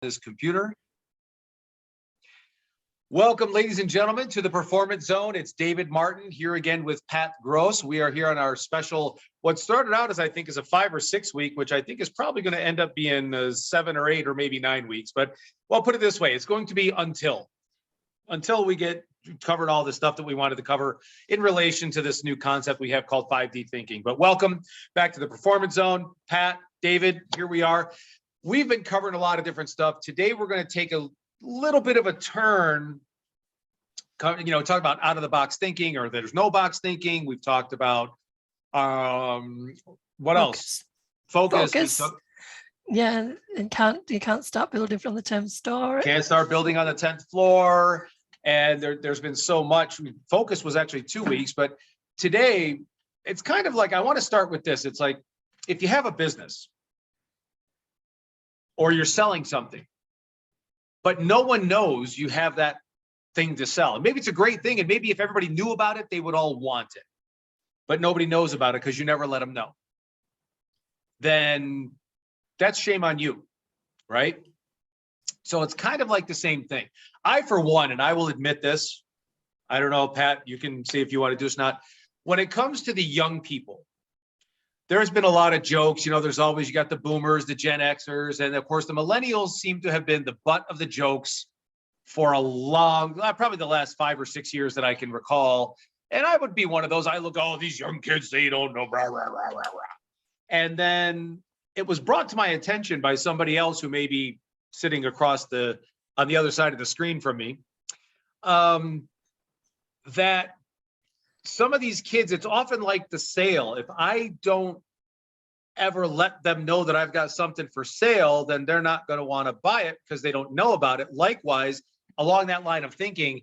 this computer. Welcome, ladies and gentlemen, to the Performance Zone. It's David Martin here again with Pat Gross. We are here on our special, what started out as I think is a 5 or 6 week, which I think is probably going to end up being 7 or 8 or maybe 9 weeks. But well, put it this way, it's going to be until we get covered all the stuff that we wanted to cover in relation to this new concept we have called 5D thinking. But welcome back to the Performance Zone. Pat, David, here we are. We've been covering a lot of different stuff. Today, we're going to take a little bit of a turn, talk about out of the box thinking, or there's no box thinking. We've talked about what else? Focus. Yeah, and you can't start building from the 10th story. Can't start building on the 10th floor. And there's been so much. Focus was actually 2 weeks, but today it's kind of like, I want to start with this. It's like, if you have a business or you're selling something, but no one knows you have that thing to sell. And maybe it's a great thing. And maybe if everybody knew about it, they would all want it, but nobody knows about it because you never let them know. Then that's shame on you, right? So it's kind of like the same thing. I, for one, and I will admit this, I don't know, Pat, you can see if you want to do this or not. When it comes to the young people, there's been a lot of jokes. There's always, you got the boomers, the Gen Xers, and of course the millennials seem to have been the butt of the jokes for a long, probably the last 5 or 6 years that I can recall. And I would be one of those. I look, oh, these young kids, they don't know, blah, blah, blah, blah, blah. And then it was brought to my attention by somebody else who may be sitting across on the other side of the screen from me, that some of these kids, it's often like the sale. If I don't ever let them know that I've got something for sale, then they're not going to want to buy it because they don't know about it. Likewise, along that line of thinking,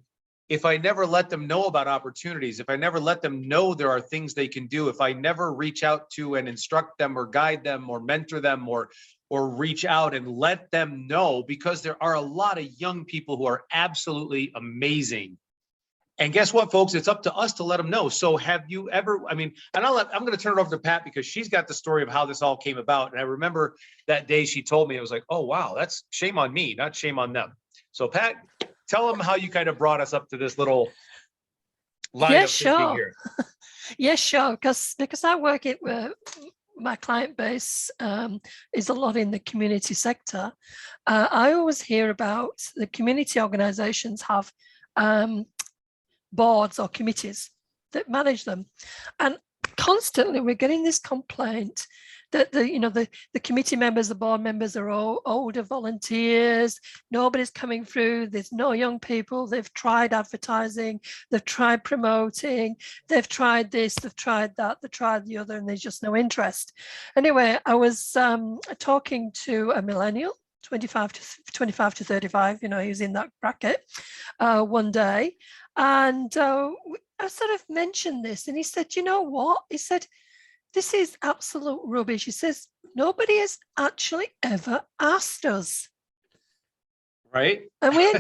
if I never let them know about opportunities, if I never let them know there are things they can do, if I never reach out to and instruct them or guide them or mentor them or reach out and let them know, because there are a lot of young people who are absolutely amazing. And guess what, folks? It's up to us to let them know. So have you ever, I'm going to turn it over to Pat because she's got the story of how this all came about. And I remember that day she told me, it was like, oh, wow, that's shame on me, not shame on them. So Pat, tell them how you kind of brought us up to this little line of thinking here. Yeah, sure. Because I work it my client base is a lot in the community sector. I always hear about the community organizations have boards or committees that manage them, and constantly we're getting this complaint that the committee members, the board members are all older volunteers. Nobody's coming through. There's no young people. They've tried advertising, they've tried promoting, they've tried this, they've tried that, they've tried the other, and there's just no interest. Anyway, I was talking to a millennial, 25 to 35, he's in that bracket, one day, and I sort of mentioned this, and he said, you know what? He said, this is absolute rubbish. He says, nobody has actually ever asked us. Right. And we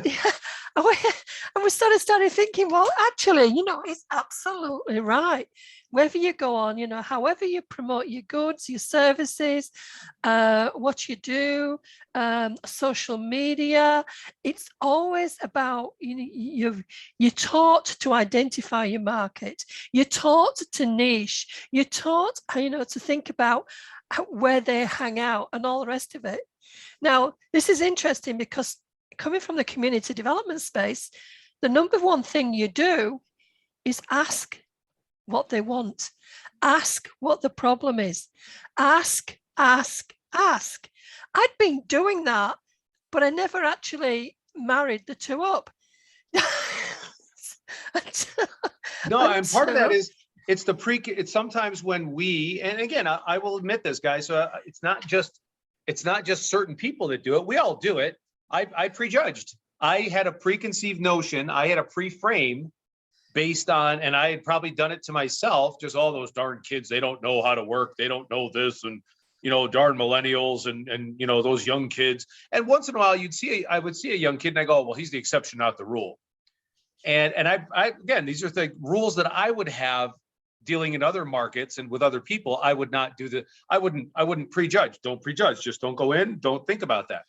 sort of started thinking, well, actually, it's absolutely right. Wherever you go on, however you promote your goods, your services, what you do, social media, it's always about, you're taught to identify your market. You're taught to niche. You're taught, to think about where they hang out and all the rest of it. Now, this is interesting because coming from the community development space, the number one thing you do is ask what they want. Ask what the problem is. Ask. I'd been doing that, but I never actually married the two up. No, and part of that is it's sometimes when we, and again, I will admit this, guys, so it's not just certain people that do it. We all do it. I prejudged. I had a preconceived notion. I had a pre-frame based on, and I had probably done it to myself, just all those darn kids, they don't know how to work. They don't know this. And, darn millennials and those young kids. And once in a while I would see a young kid and I go, well, he's the exception, not the rule. And I again, these are the rules that I would have dealing in other markets and with other people. I would not do I wouldn't prejudge. Don't prejudge. Just don't go in. Don't think about that.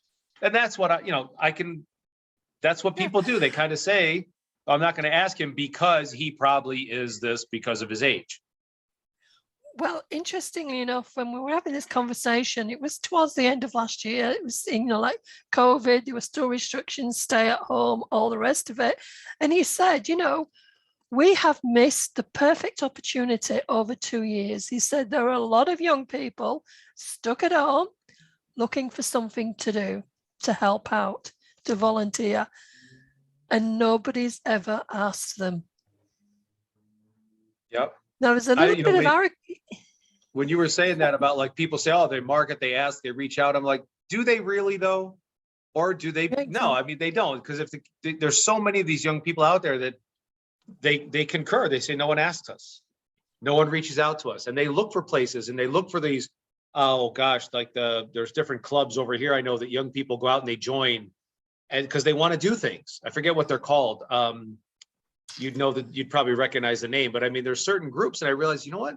And that's what that's what people do. They kind of say, I'm not going to ask him because he probably is this because of his age. Well, interestingly enough, when we were having this conversation, it was towards the end of last year. It was, like COVID, there were still restrictions, stay at home, all the rest of it. And he said, we have missed the perfect opportunity over 2 years. He said there are a lot of young people stuck at home looking for something to do, to help out, to volunteer, and nobody's ever asked them. Yep. Now, there's a little bit of our. When you were saying that about like people say, oh, they market, they ask, they reach out. I'm like, do they really though? Or do they? Exactly. No, I mean, they don't. Because if there's so many of these young people out there that they concur, they say, no one asks us. No one reaches out to us. And they look for places and they look for these, oh gosh, like there's different clubs over here. I know that young people go out and they join and because they want to do things. I forget what they're called. You'd probably recognize the name, but I mean, there's certain groups and I realized, you know what?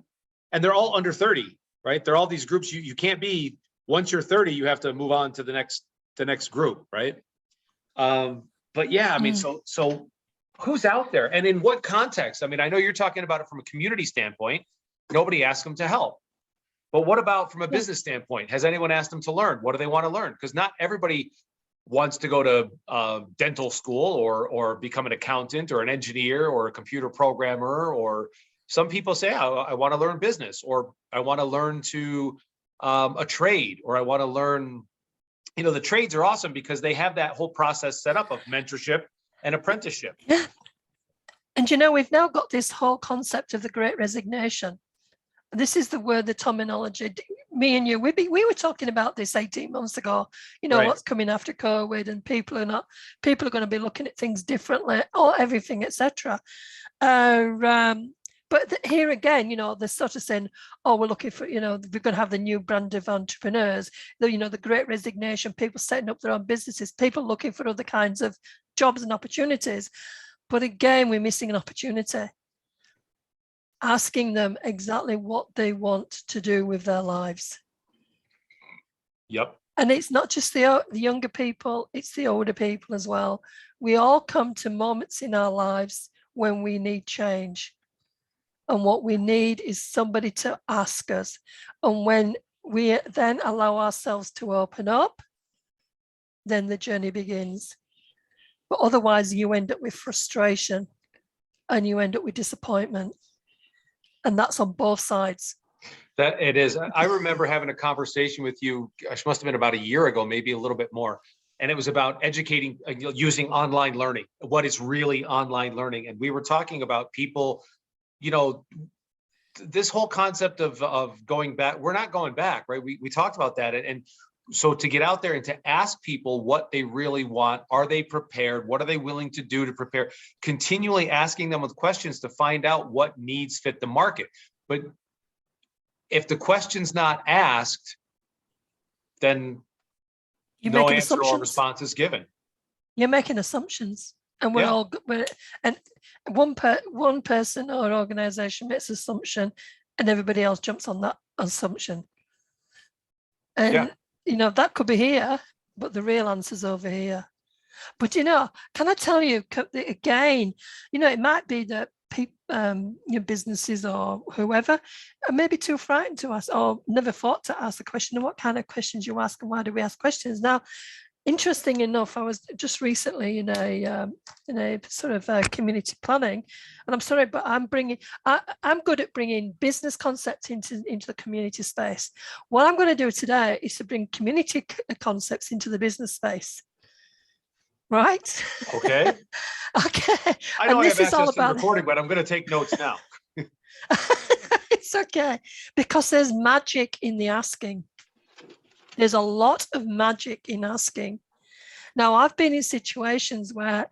And they're all under 30, right? They're all these groups. You can't be, once you're 30, you have to move on to the next group, right? But yeah, I mean, so who's out there and in what context? I mean, I know you're talking about it from a community standpoint. Nobody asked them to help. But what about from a business standpoint? Has anyone asked them to learn? What do they want to learn? Because not everybody wants to go to dental school or become an accountant or an engineer or a computer programmer, or some people say, I want to learn business, or I want to learn to a trade, or I want to learn, the trades are awesome because they have that whole process set up of mentorship and apprenticeship. Yeah. And we've now got this whole concept of the Great Resignation. This is the word, the terminology. Me and you, we were talking about this 18 months ago, right. What's coming after COVID, and people are going to be looking at things differently, or everything, etc. But here again, they're sort of saying, oh, we're looking for, we're going to have the new brand of entrepreneurs, the Great Resignation, people setting up their own businesses, people looking for other kinds of jobs and opportunities. But again, we're missing an opportunity. Asking them exactly what they want to do with their lives. Yep. And it's not just the younger people, it's the older people as well. We all come to moments in our lives when we need change. And what we need is somebody to ask us. And when we then allow ourselves to open up, then the journey begins. But otherwise, you end up with frustration and you end up with disappointment. And that's on both sides. That it is. I remember having a conversation with you, gosh, must have been about a year ago, maybe a little bit more. And it was about educating, using online learning, what is really online learning. And we were talking about people, this whole concept of going back, we're not going back, right? We talked about that. And so to get out there and to ask people what they really want, are they prepared? What are they willing to do to prepare? Continually asking them with questions to find out what needs fit the market. But if the question's not asked, then no answer or response is given. You're making assumptions, and and one person or organization makes an assumption, and everybody else jumps on that assumption. And that could be here, but the real answer's over here. But can I tell you again? It might be that people, your businesses or whoever, are maybe too frightened to ask, or never thought to ask the question. And what kind of questions you ask, and why do we ask questions? Now, interesting enough, I was just recently in a sort of community planning, and I'm sorry, but I'm good at bringing business concepts into the community space. What I'm going to do today is to bring community concepts into the business space. Right? Okay. Okay. I know I have access to the recording, but I'm going to take notes now. It's okay, because there's magic in the asking. There's a lot of magic in asking. Now, I've been in situations where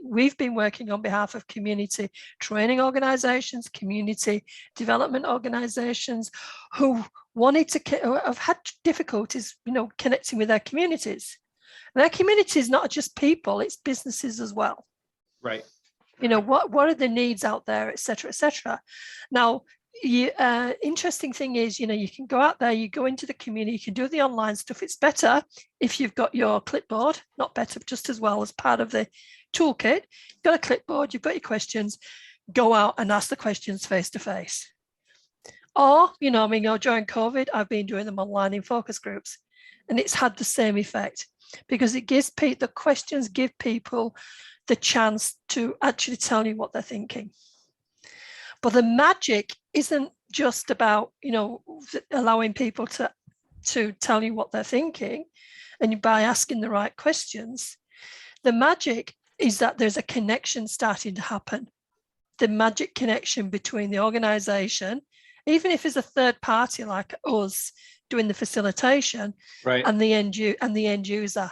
we've been working on behalf of community training organizations, community development organizations who have had difficulties, connecting with their communities. And their community is not just people, it's businesses as well. Right. What are the needs out there, et cetera, et cetera. Now, interesting thing is, you can go out there, you go into the community, you can do the online stuff. It's better if you've got your clipboard, not better, just as well as part of the toolkit. You've got a clipboard, you've got your questions, go out and ask the questions face to face. Or, during COVID, I've been doing them online in focus groups, and it's had the same effect because it gives the questions give people the chance to actually tell you what they're thinking. But the magic isn't just about, allowing people to tell you what they're thinking and by asking the right questions. The magic is that there's a connection starting to happen. The magic connection between the organization, even if it's a third party like us doing the facilitation, right, and the end user.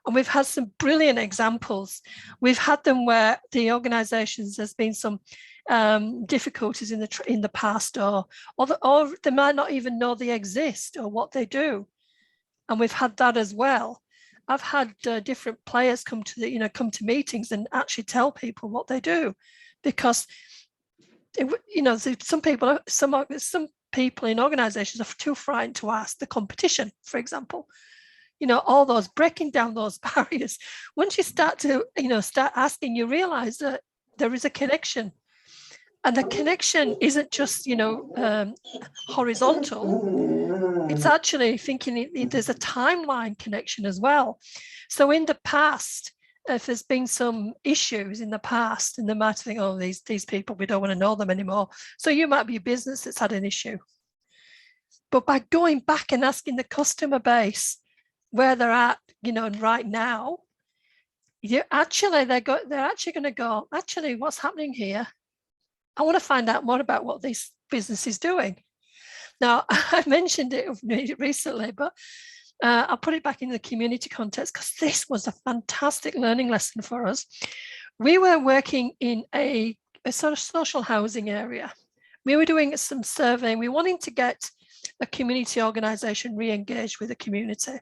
And we've had some brilliant examples. We've had them where the organizations, there's been some difficulties in the past, or they might not even know they exist or what they do, and we've had that as well. I've had different players come to meetings and actually tell people what they do, because some people in organizations are too frightened to ask the competition, for example. All those, breaking down those barriers. Once you start asking, you realize that there is a connection. And the connection isn't just, horizontal. It's actually thinking there's a timeline connection as well. So in the past, if there's been some issues in the past, and they might think, oh, these people, we don't want to know them anymore. So you might be a business that's had an issue. But by going back and asking the customer base where they're at, right now, they're actually going to go, actually, what's happening here? I want to find out more about what this business is doing. Now, I mentioned it recently, but I'll put it back in the community context because this was a fantastic learning lesson for us. We were working in a sort of social housing area. We were doing some surveying. We were wanting to get a community organization re-engaged with the community.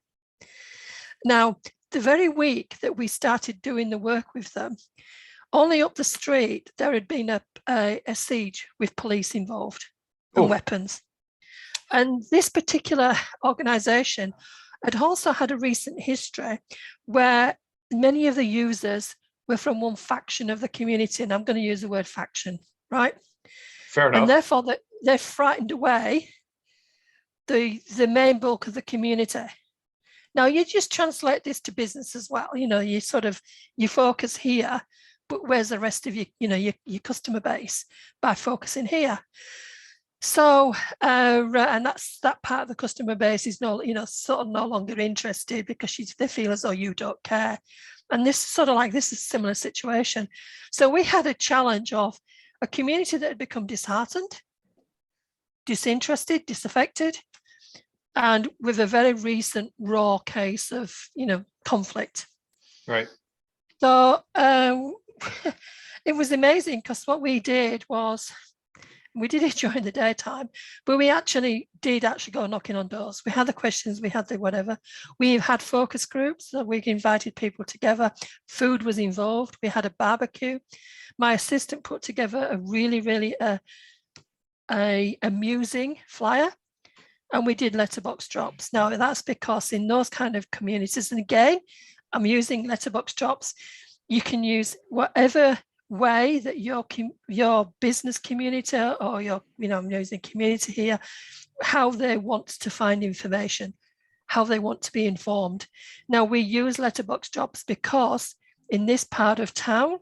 Now, the very week that we started doing the work with them, only up the street, there had been a siege with police involved and weapons. And this particular organization had also had a recent history where many of the users were from one faction of the community, and I'm going to use the word faction, right? Fair enough. And therefore, they're frightened away the main bulk of the community. Now, you just translate this to business as well. You focus here, but where's the rest of your customer base by focusing here? So, and that part of the customer base is no longer interested because they feel as though you don't care. And this is a similar situation. So we had a challenge of a community that had become disheartened, disinterested, disaffected, and with a very recent raw case of, conflict. Right. So it was amazing because what we did was, we did it during the daytime, but we did go knocking on doors. We had the questions, we had the whatever. We had focus groups, so we invited people together. Food was involved. We had a barbecue. My assistant put together a really, really amusing flyer, and we did letterbox drops. Now, that's because in those kind of communities, and again, I'm using letterbox drops, you can use whatever way that your business community or I'm using community here, how they want to find information, how they want to be informed. Now, we use letterbox drops because in this part of town,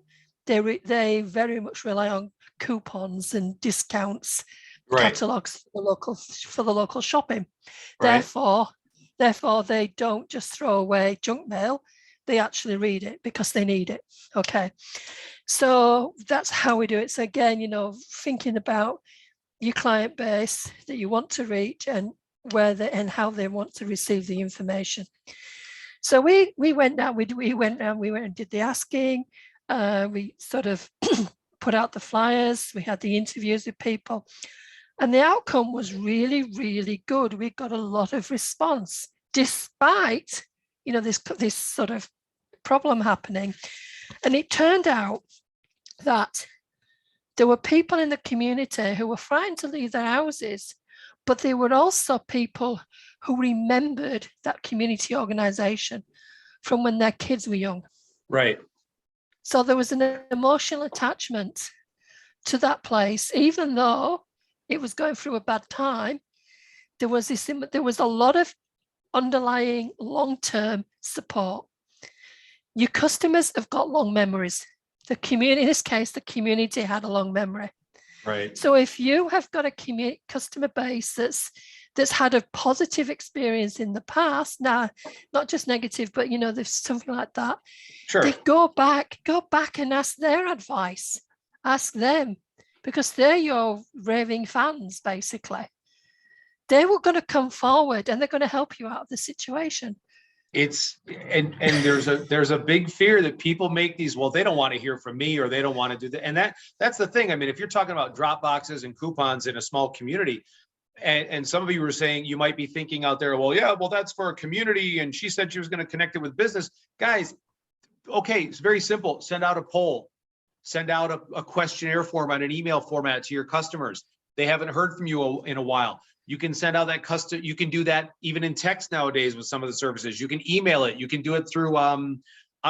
they very much rely on coupons and discounts, right, catalogs for the local shopping. Right. Therefore, they don't just throw away junk mail. They actually read it because they need it. Okay, so that's how we do it. So again, thinking about your client base that you want to reach and and how they want to receive the information. So we went down. We went and did the asking. We sort of put out the flyers. We had the interviews with people, and the outcome was really, really good. We got a lot of response despite this sort of problem happening. And it turned out that There were people in the community who were frightened to leave their houses, but there were also people who remembered that community organization from when their kids were young. Right. So there was an emotional attachment to that place, even though it was going through a bad time. There was a lot of underlying long-term support. Your customers have got long memories. The community, in this case, the community had a long memory. Right. So if you have got a customer base that's had a positive experience in the past, now not just negative, but there's something like that. Sure. They go back and ask their advice. Ask them, because they're your raving fans, basically. They were going to come forward and they're going to help you out of the situation. And there's a big fear that people make these, well, they don't want to hear from me, or they don't want to do that. And that's the thing. I mean, if you're talking about drop boxes and coupons in a small community, and some of you were saying, you might be thinking out there, well, that's for a community, and she said she was going to connect it with business. Guys, okay, it's very simple. Send out a poll, send out a questionnaire format, an email format to your customers. They haven't heard from you in a while. You can send out that you can do that even in text nowadays with some of the services. You can email it. You can do it through, I'm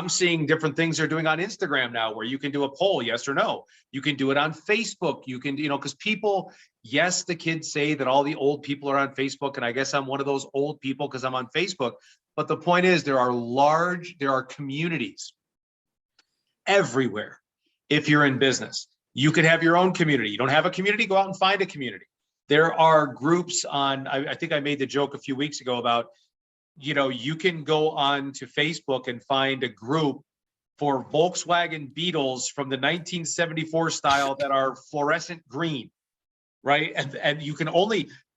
seeing different things they're doing on Instagram now, where you can do a poll, yes or no. You can do it on Facebook. You can, because people, yes, the kids say that all the old people are on Facebook, and I guess I'm one of those old people because I'm on Facebook. But the point is, there are communities everywhere. If you're in business, you could have your own community. You don't have a community, go out and find a community. There are groups on, I think I made the joke a few weeks ago about, you can go on to Facebook and find a group for Volkswagen Beetles from the 1974 style that are fluorescent green, right? And you can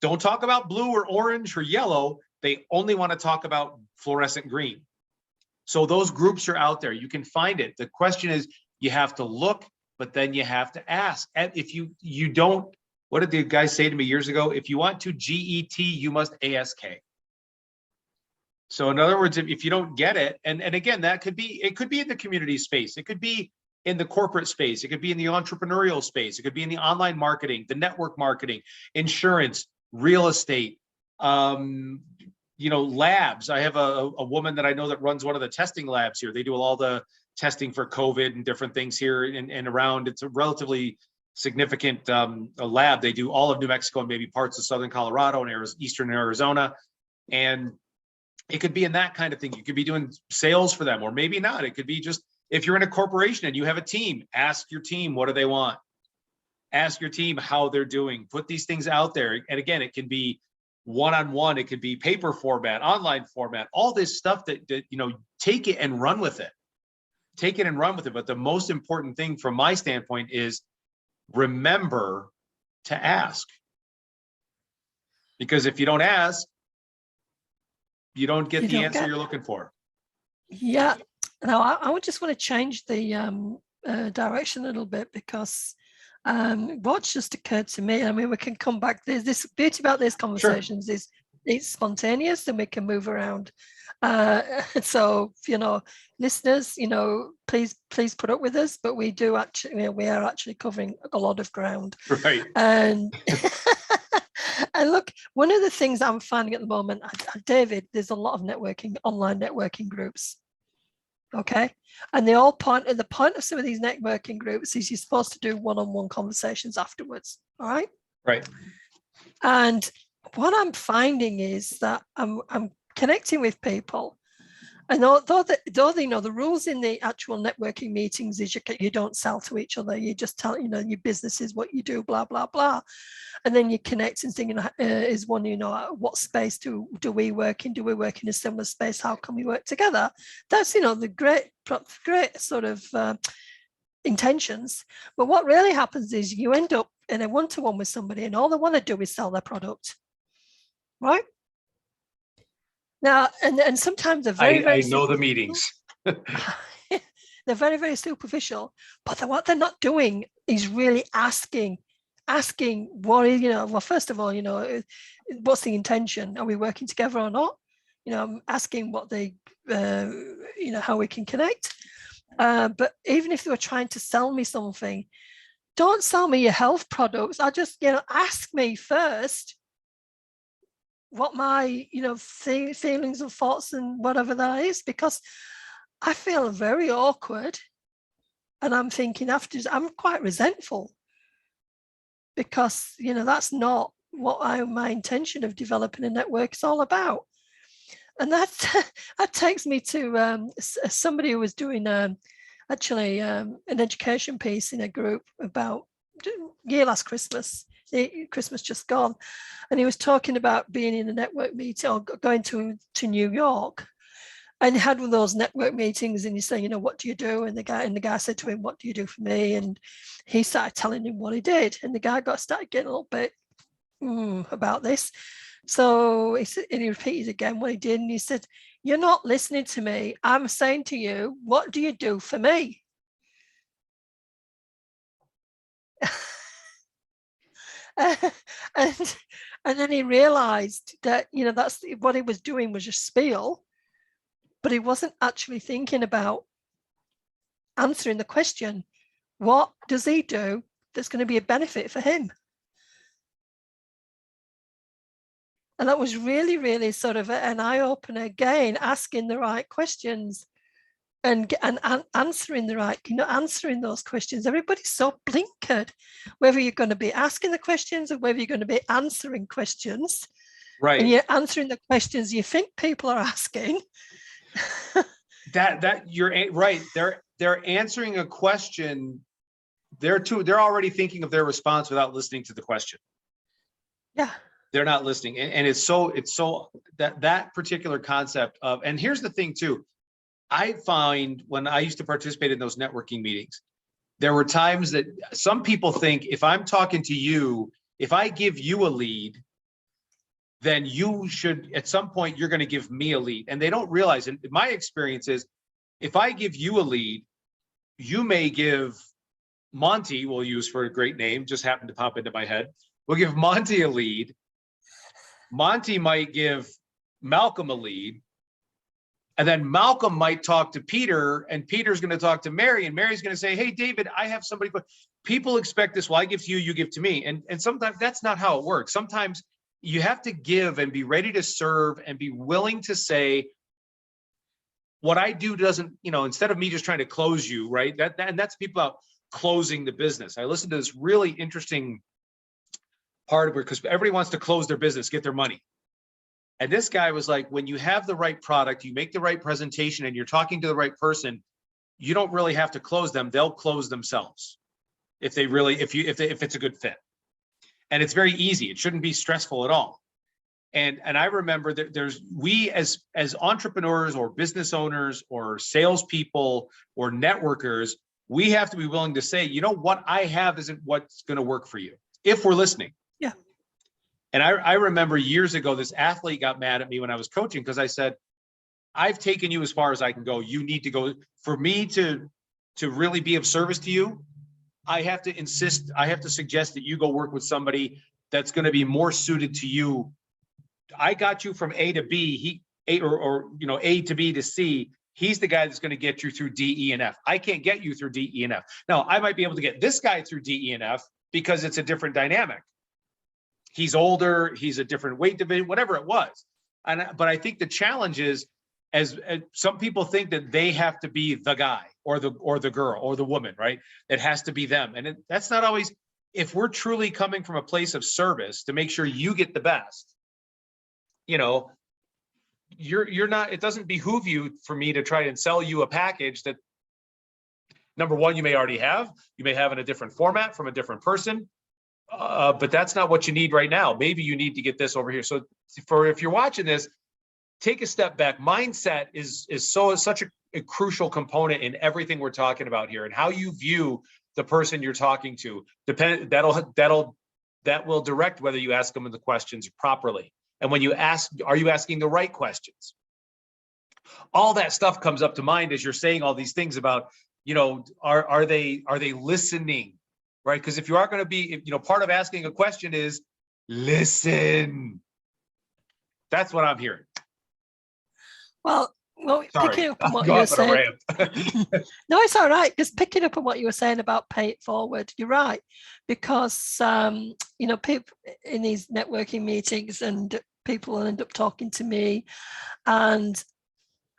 don't talk about blue or orange or yellow. They only want to talk about fluorescent green. So those groups are out there. You can find it. The question is, you have to look, but then you have to ask. And if you don't, what did the guy say to me years ago? If you want to GET, you must ASK. So in other words, if you don't get it, and again, it could be in the community space. It could be in the corporate space. It could be in the entrepreneurial space. It could be in the online marketing, the network marketing, insurance, real estate, labs. I have a woman that I know that runs one of the testing labs here. They do all the testing for COVID and different things here and around. It's a relatively significant lab. They do all of New Mexico and maybe parts of Southern Colorado and Eastern Arizona. And it could be in that kind of thing. You could be doing sales for them, or maybe not. It could be just, if you're in a corporation and you have a team, ask your team, what do they want? Ask your team how they're doing. Put these things out there. And again, it can be one-on-one. It could be paper format, online format, all this stuff that take it and run with it. Take it and run with it. But the most important thing from my standpoint is remember to ask. Because if you don't ask, you don't get the answer you're looking for. Yeah. Now, I would just want to change the direction a little bit, because what's just occurred to me, I mean, we can come back. There's this beauty about these conversations. Sure. Is it's spontaneous and we can move around. So, listeners, please put up with us, but we do actually, we are actually covering a lot of ground. Right. And and look, one of the things I'm finding at the moment, David, there's a lot of online networking groups. Okay. And the point of some of these networking groups is you're supposed to do one-on-one conversations afterwards. All right. Right. And what I'm finding is that I'm connecting with people, and although the rules in the actual networking meetings is you don't sell to each other, you just tell your business is what you do, blah blah blah, and then you connect and thinking is one, what space do we work in? Do we work in a similar space? How can we work together? That's the great sort of intentions. But what really happens is you end up in a one-to-one with somebody, and all they want to do is sell their product, right? Now, and sometimes they're very, I know the meetings. They're very, very superficial, but what they're not doing is really asking what is, well, first of all, what's the intention? Are we working together or not? I'm asking what they, how we can connect. But even if they were trying to sell me something, don't sell me your health products. I just, ask me first what my, feelings and thoughts and whatever that is, because I feel very awkward. And I'm thinking afterwards, I'm quite resentful because, that's not what my intention of developing a network is all about. And that takes me to somebody who was doing actually an education piece in a group about last Christmas just gone, and he was talking about being in a network meeting or going to New York, and he had one of those network meetings, and he's saying, what do you do? And the guy said to him, what do you do for me? And he started telling him what he did, and the guy started getting a little bit about this. So he repeated again what he did, and he said, you're not listening to me. I'm saying to you, what do you do for me? and then he realized that, that's what he was doing was just spiel, but he wasn't actually thinking about answering the question, what does he do that's going to be a benefit for him? And that was really, really sort of an eye-opener again, asking the right questions and answering the right, answering those questions. Everybody's so blinkered, whether you're going to be asking the questions or whether you're going to be answering questions. Right. And you're answering the questions you think people are asking. that you're right. They're answering a question. They're already thinking of their response without listening to the question. Yeah. They're not listening. And it's so that particular concept of, and here's the thing too, I find when I used to participate in those networking meetings, there were times that some people think if I'm talking to you, if I give you a lead, then you should, at some point, you're going to give me a lead. And they don't realize, and my experience is, if I give you a lead, you may give Monty, we'll use for a great name, just happened to pop into my head. We'll give Monty a lead. Monty might give Malcolm a lead. And then Malcolm might talk to Peter, and Peter's going to talk to Mary, and Mary's going to say, hey, David, I have somebody. People expect this. Well, I give to you, you give to me. And sometimes that's not how it works. Sometimes you have to give and be ready to serve and be willing to say, what I do doesn't, instead of me just trying to close you, right? And that's people out closing the business. I listened to this really interesting part of it because everybody wants to close their business, get their money. And this guy was like, when you have the right product, you make the right presentation, and you're talking to the right person, you don't really have to close them. They'll close themselves if it's a good fit. And it's very easy. It shouldn't be stressful at all. And I remember that we as entrepreneurs or business owners or salespeople or networkers, we have to be willing to say, what I have isn't what's going to work for you, if we're listening. Yeah. And I remember years ago, this athlete got mad at me when I was coaching because I said, I've taken you as far as I can go. You need to go. For me to really be of service to you, I have to suggest that you go work with somebody that's going to be more suited to you. I got you from A to B, A to B to C. He's the guy that's going to get you through D, E, and F. I can't get you through D, E, and F. Now, I might be able to get this guy through D, E, and F because it's a different dynamic. He's older, he's a different weight division, whatever it was. But I think the challenge is, as some people think that they have to be the guy or the girl or the woman, right? It has to be them. And that's not always, if we're truly coming from a place of service to make sure you get the best, you're not, it doesn't behoove you for me to try and sell you a package that, number one, you may already have, you may have in a different format from a different person. But that's not what you need right now. Maybe you need to get this over here. So if you're watching this, take a step back. Mindset is such a crucial component in everything we're talking about here, and how you view the person you're talking to. That will direct whether you ask them the questions properly. And when you ask, are you asking the right questions? All that stuff comes up to mind as you're saying all these things about, are they listening? Right? Because if you are going to be, part of asking a question is listen. That's what I'm hearing. Well, Well, Sorry, picking up on what go you were off on a saying. rant. No, it's all right. Just picking up on what you were saying about pay it forward. You're right, because people in these networking meetings and people will end up talking to me, and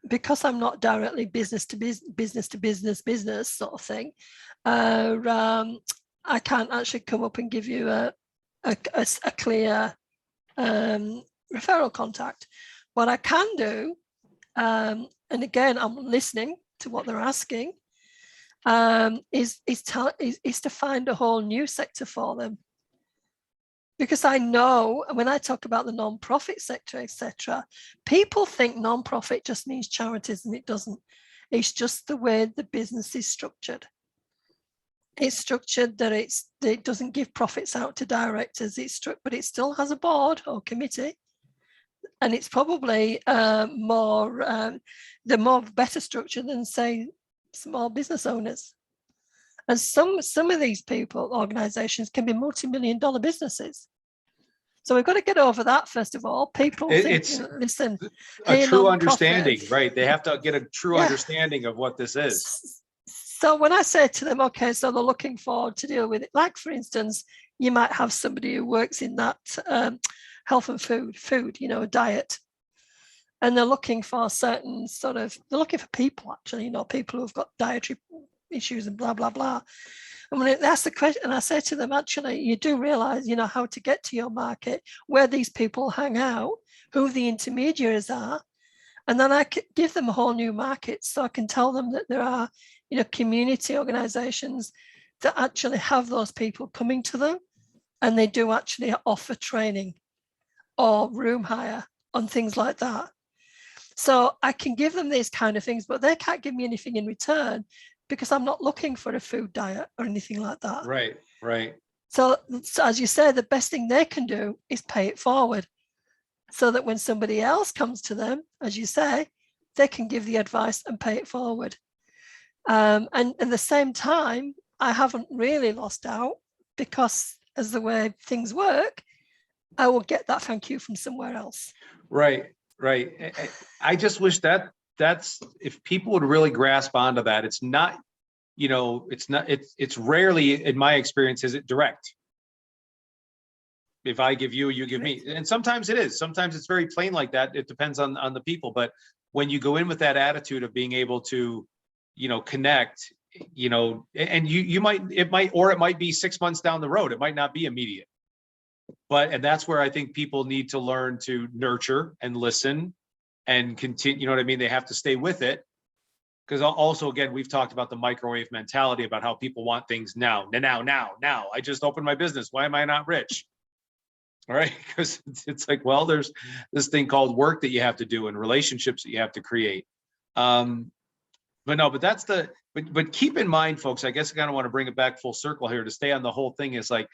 because I'm not directly business to business sort of thing, I can't actually come up and give you a clear referral contact. What I can do, and again, I'm listening to what they're asking, is to find a whole new sector for them. Because I know when I talk about the non-profit sector, etc., people think non-profit just means charities, and it doesn't. It's just the way the business is structured. It's structured that it doesn't give profits out to directors. But it still has a board or committee, and it's probably more better structure than, say, small business owners. And some of these organizations can be multi-million-dollar businesses. So we've got to get over that, first of all. People think, listen, a true understanding, right? They have to get a true understanding of what this is. So when I say to them, okay, so they're looking forward to deal with it. Like, for instance, you might have somebody who works in that health and food, diet. And they're looking for certain they're looking for people, actually, people who've got dietary issues and blah, blah, blah. And when they ask the question, and I say to them, actually, you do realize, how to get to your market, where these people hang out, who the intermediaries are. And then I could give them a whole new market. So I can tell them that there are, community organizations that actually have those people coming to them. And they do actually offer training or room hire on things like that. So I can give them these kind of things, but they can't give me anything in return, because I'm not looking for a food diet or anything like that. Right. So as you say, the best thing they can do is pay it forward, so that when somebody else comes to them, as you say, they can give the advice and pay it forward. And at the same time, I haven't really lost out, because as the way things work, I will get that thank you from somewhere else. Right. I just wish that's if people would really grasp onto that. It's not, it's rarely, in my experience, is it direct. If I give you, you give me. And sometimes it is. Sometimes it's very plain like that. It depends on the people. But when you go in with that attitude of being able to, connect, and it might be 6 months down the road. It might not be immediate. And that's where I think people need to learn to nurture and listen and continue. You know what I mean? They have to stay with it. Because also, again, we've talked about the microwave mentality, about how people want things now. I just opened my business. Why am I not rich? All right. Because it's like, well, there's this thing called work that you have to do and relationships that you have to create. But keep in mind, folks, I guess I kind of want to bring it back full circle here to stay on the whole thing, is like,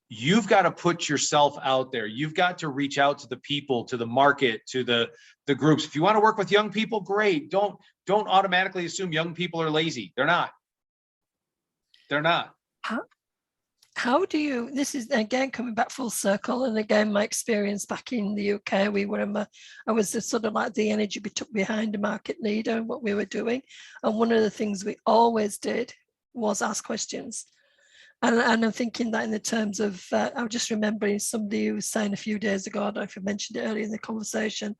you've got to put yourself out there. You've got to reach out to the people, to the market, to the groups. If you want to work with young people, great. Don't automatically assume young people are lazy. They're not. How do you, this is again coming back full circle, and again my experience back in the UK, I was sort of like the energy behind a market leader and what we were doing, and one of the things we always did was ask questions. And I'm thinking that in the terms of, I'm just remembering somebody who was saying a few days ago, I don't know if I mentioned it earlier in the conversation,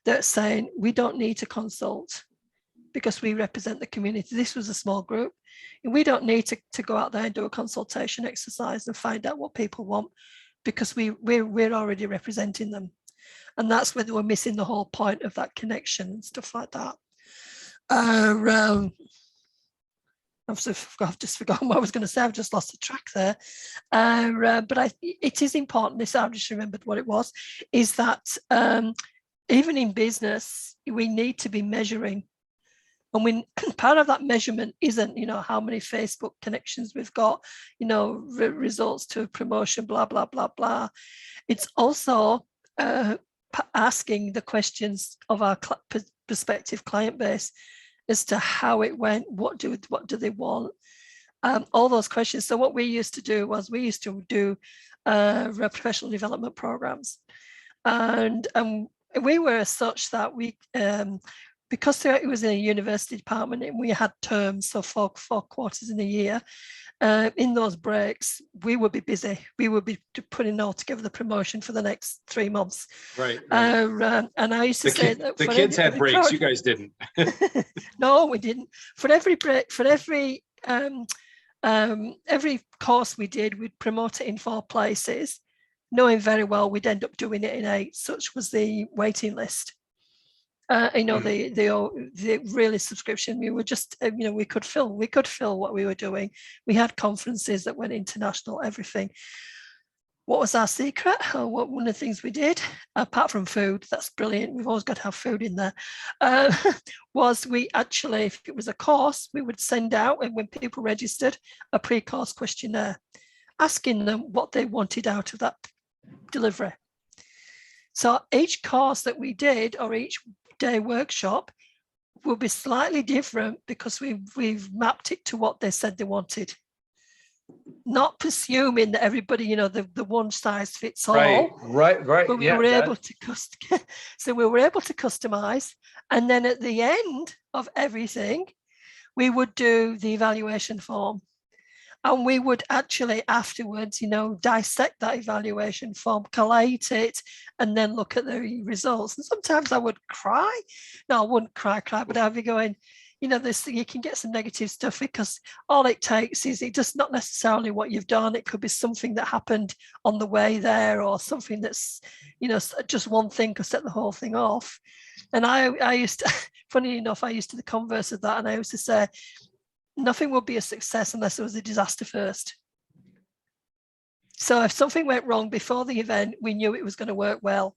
that's saying we don't need to consult because we represent the community. This was a small group. And we don't need to go out there and do a consultation exercise and find out what people want, because we're already representing them. And that's when we're missing the whole point of that connection and stuff like that. I've just forgotten what I was going to say. I've just lost the track there. But it is important. I've just remembered what it was, is that even in business, we need to be measuring. And part of that measurement isn't, how many Facebook connections we've got, results to promotion, blah, blah, blah, blah. It's also asking the questions of our prospective client base as to how it went, what do they want, all those questions. So what we used to do was professional development programs, and we were such that because it was a university department and we had terms, so four quarters in a year, in those breaks, we would be busy. We would be putting all together the promotion for the next 3 months. Right. And I used to say that the kids had breaks, you guys didn't. No, we didn't. For every break, for every course we did, we'd promote it in 4 places, knowing very well we'd end up doing it in 8. Such was the waiting list. The really subscription, we were just, we could fill what we were doing. We had conferences that went international, everything. What was our secret? One of the things we did, apart from food, that's brilliant, we've always got to have food in there, was we actually, if it was a course, we would send out, and when people registered, a pre-course questionnaire, asking them what they wanted out of that delivery. So each course that we did, or each day workshop, will be slightly different because we've mapped it to what they said they wanted. Not presuming that everybody, the one size fits all. Right. But we were able to so we were able to customize. And then at the end of everything, we would do the evaluation form. And we would actually afterwards, dissect that evaluation form, collate it, and then look at the results. And sometimes I would cry. No, I wouldn't cry, but I'd be going, this thing, you can get some negative stuff because all it takes is, it does not necessarily what you've done. It could be something that happened on the way there, or something that's, just one thing could set the whole thing off. And I used to, funny enough, I used to the converse of that, and I used to say, nothing would be a success unless there was a disaster first. So if something went wrong before the event, we knew it was going to work well.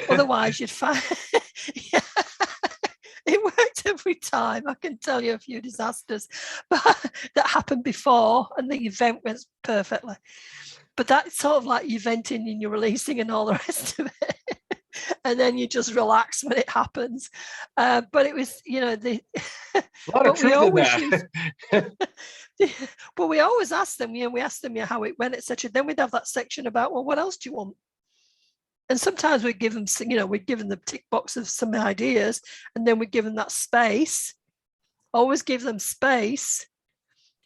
Otherwise, you'd find it worked every time. I can tell you a few disasters that happened before, and the event went perfectly. But that's sort of like you're venting and you're releasing and all the rest of it. And then you just relax when it happens. But it was, a lot of truth in that. But we always ask them, we asked them how it went, etc. Then we'd have that section about, well, what else do you want? And sometimes we'd give them, we'd give them the tick box of some ideas, and then we'd give them that space. Always give them space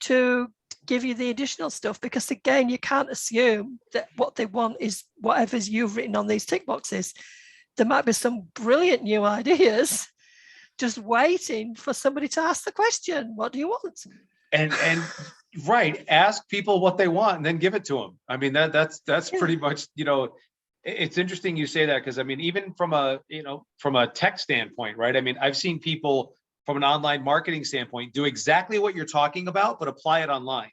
to give you the additional stuff, because again, you can't assume that what they want is whatever you've written on these tick boxes. There might be some brilliant new ideas just waiting for somebody to ask the question, what do you want? And right, ask people what they want and then give it to them. I mean, that's pretty much, it's interesting you say that, because I mean, even from a tech standpoint, right? I mean, I've seen people from an online marketing standpoint do exactly what you're talking about, but apply it online.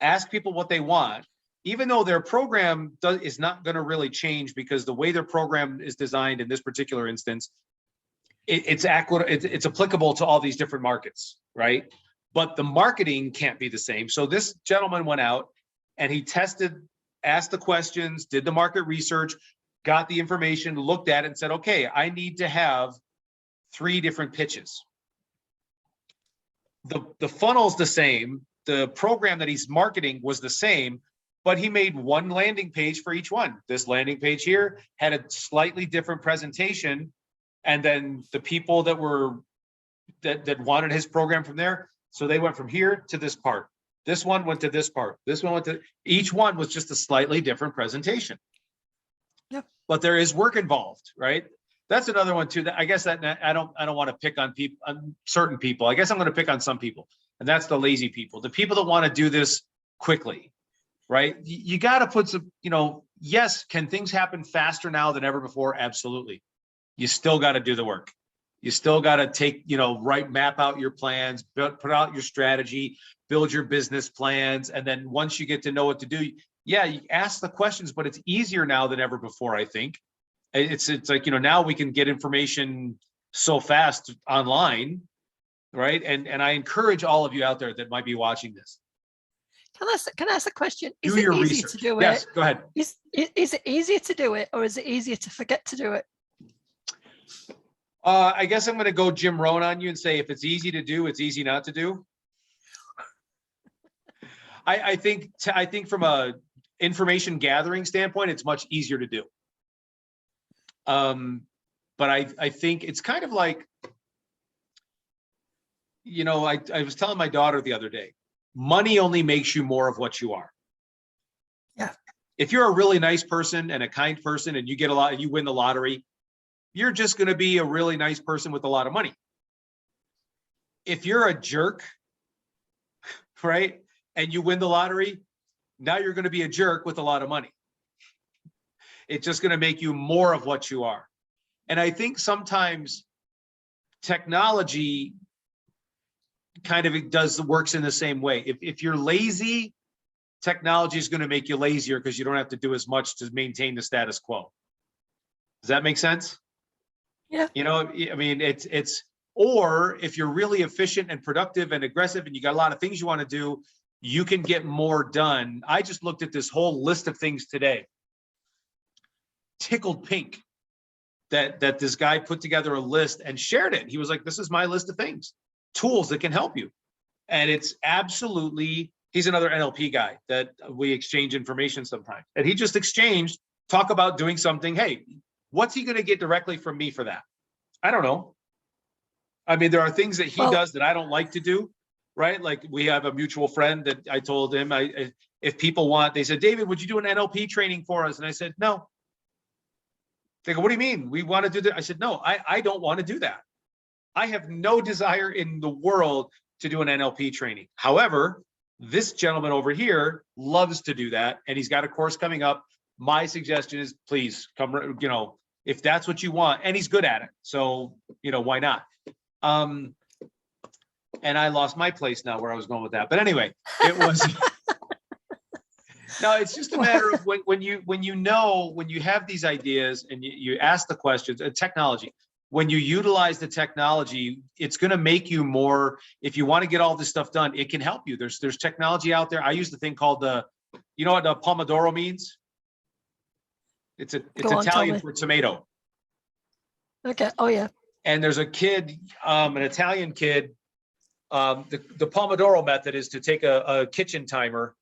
Ask people what they want, even though their program is not going to really change, because the way their program is designed in this particular instance, it's applicable to all these different markets, right? But the marketing can't be the same. So this gentleman went out and he asked the questions, did the market research, got the information, looked at it and said, okay, I need to have 3 different pitches. The funnel's the same. The program that he's marketing was the same, but he made one landing page for each one. This landing page here had a slightly different presentation. And then the people that wanted his program from there, so they went from here to this part. This one went to this part. This one went to, each one was just a slightly different presentation. Yep. But there is work involved, right? That's another one too. That I guess that I don't want to pick on people, on certain people. I guess I'm going to pick on some people, and that's the lazy people, the people that want to do this quickly, right? You got to put some, yes, can things happen faster now than ever before? Absolutely. You still got to do the work. You still got to take, map out your plans, put out your strategy, build your business plans. And then once you get to know what to do, yeah, you ask the questions, but it's easier now than ever before, I think. It's like, now we can get information so fast online, right? And I encourage all of you out there that might be watching this. Can I ask a question? Do your research. To do yes, it? Go ahead. Is it easier to do it, or is it easier to forget to do it? I guess I'm going to go Jim Rohn on you and say, if it's easy to do, it's easy not to do. I think from a information gathering standpoint, it's much easier to do. But I think it's kind of like, I was telling my daughter the other day, money only makes you more of what you are. Yeah. If you're a really nice person and a kind person and you get a lot and you win the lottery, you're just going to be a really nice person with a lot of money. If you're a jerk, right, and you win the lottery, now you're going to be a jerk with a lot of money. It's just going to make you more of what you are. And I think sometimes technology kind of works in the same way. If you're lazy, technology is going to make you lazier because you don't have to do as much to maintain the status quo. Does that make sense? Yeah. I mean, or if you're really efficient and productive and aggressive and you got a lot of things you want to do, you can get more done. I just looked at this whole list of things today. Tickled pink that this guy put together a list and shared it. He was like, this is my list of things, tools that can help you. And it's absolutely, he's another NLP guy that we exchange information sometimes. And he just exchanged, talk about doing something. Hey, what's he going to get directly from me for that? I don't know. I mean, there are things that he does that I don't like to do, right? Like we have a mutual friend that I told him, if people want, they said, David, would you do an NLP training for us? And I said, no. They go, what do you mean? We want to do that? I said, no, I don't want to do that. I have no desire in the world to do an NLP training. However, this gentleman over here loves to do that. And he's got a course coming up. My suggestion is please come, if that's what you want, and he's good at it. So, why not? And I lost my place now where I was going with that. But anyway, it was, no, it's just a matter of when you have these ideas and you ask the questions, technology, when you utilize the technology, it's going to make you more, if you want to get all this stuff done, it can help you. There's technology out there. I use the thing called you know what the Pomodoro means? It's Italian for tomato. Okay. Oh yeah. And there's a kid, an Italian kid. The Pomodoro method is to take a kitchen timer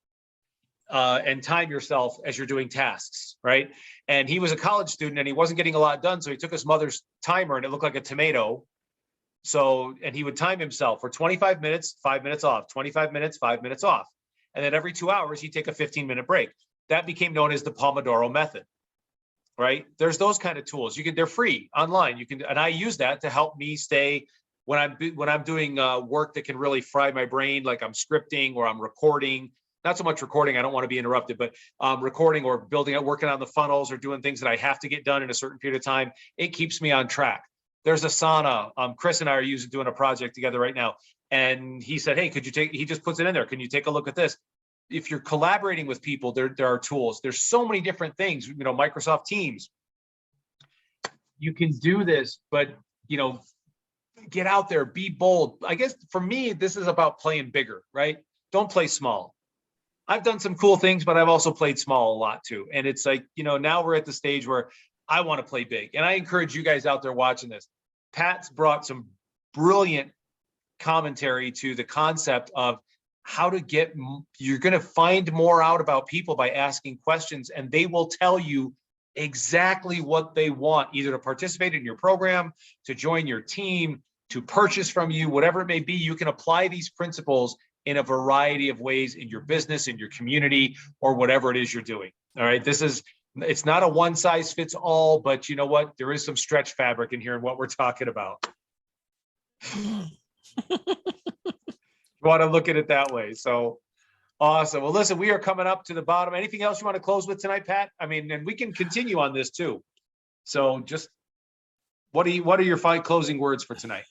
and time yourself as you're doing tasks, right? And he was a college student and he wasn't getting a lot done. So he took his mother's timer and it looked like a tomato. And he would time himself for 25 minutes, 5 minutes off, 25 minutes, 5 minutes off. And then every 2 hours, he'd take a 15-minute break. That became known as the Pomodoro method. Right? There's those kind of tools. They're free online. And I use that to help me stay when I'm doing work that can really fry my brain, like I'm scripting or I'm recording, not so much recording. I don't want to be interrupted, but recording or working on the funnels or doing things that I have to get done in a certain period of time. It keeps me on track. There's Asana. Chris and I are doing a project together right now. And he said, hey, he just puts it in there. Can you take a look at this? If you're collaborating with people, there are tools. There's so many different things, Microsoft Teams. You can do this, but, get out there, be bold. I guess for me, this is about playing bigger, right? Don't play small. I've done some cool things, but I've also played small a lot too. And it's like, now we're at the stage where I want to play big. And I encourage you guys out there watching this. Pat's brought some brilliant commentary to the concept of how to you're going to find more out about people by asking questions, and they will tell you exactly what they want, either to participate in your program, to join your team, to purchase from you, whatever it may be. You can apply these principles in a variety of ways in your business, in your community, or whatever it is you're doing. All right. It's not a one size fits all, but you know what? There is some stretch fabric in here in what we're talking about. You want to look at it that way. So awesome. Well, listen, we are coming up to the bottom. Anything else you want to close with tonight, Pat? I mean, and we can continue on this too. So just what are your 5 closing words for tonight?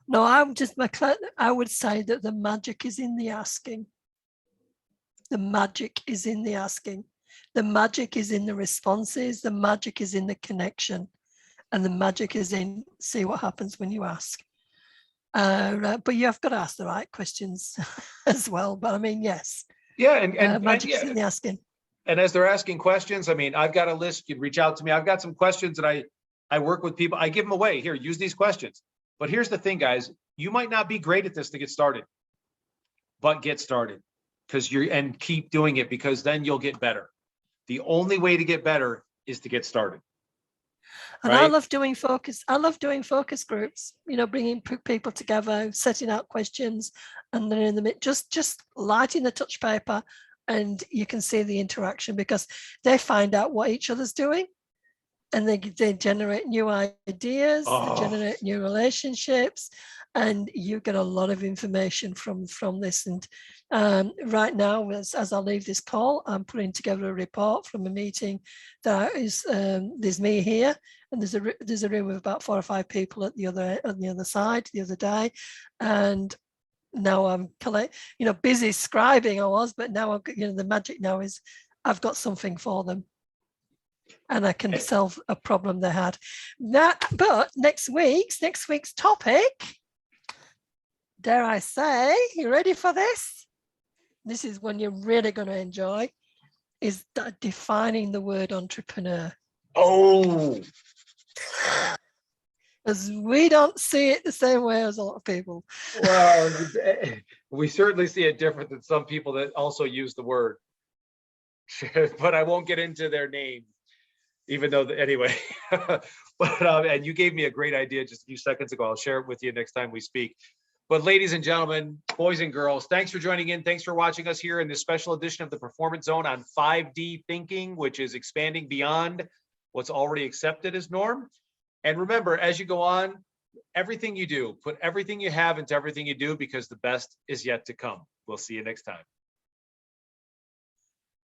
No, I would say that the magic is in the asking. The magic is in the asking. The magic is in the responses. The magic is in the connection. And the magic is in see what happens when you ask. But you have got to ask the right questions as well. But I mean, yes. Yeah, and magic's in the asking. And as they're asking questions, I mean, I've got a list. You can reach out to me. I've got some questions that I work with people. I give them away. Here, use these questions. But here's the thing, guys. You might not be great at this to get started, but get started and keep doing it, because then you'll get better. The only way to get better is to get started. And I right? love doing focus groups, you know, bringing people together, setting out questions, and then in the mid, just lighting the touch paper, and you can see the interaction because they find out what each other's doing, and they generate new ideas, they Oh, generate new relationships, and you get a lot of information from this. And right now, as I leave this call, I'm putting together a report from a meeting that is there's me here, and there's a room of about 4 or 5 people at the other side the other day, and now I'm busy scribing I was, but now the magic now is I've got something for them, and I can solve a problem they had. But next week's topic, dare I say, you ready for this? This is one you're really going to enjoy, is defining the word entrepreneur. oh, As we don't see it the same way as a lot of people. well, we certainly see it different than some people that also use the word, but I won't get into their names, even though, anyway. But, and you gave me a great idea just a few seconds ago. I'll share it with you next time we speak. But ladies and gentlemen, boys and girls, thanks for joining in. Thanks for watching us here in this special edition of the Performance Zone on 5D thinking, which is expanding beyond what's already accepted as norm. And remember, as you go on, everything you do, put everything you have into everything you do, because the best is yet to come. We'll see you next time.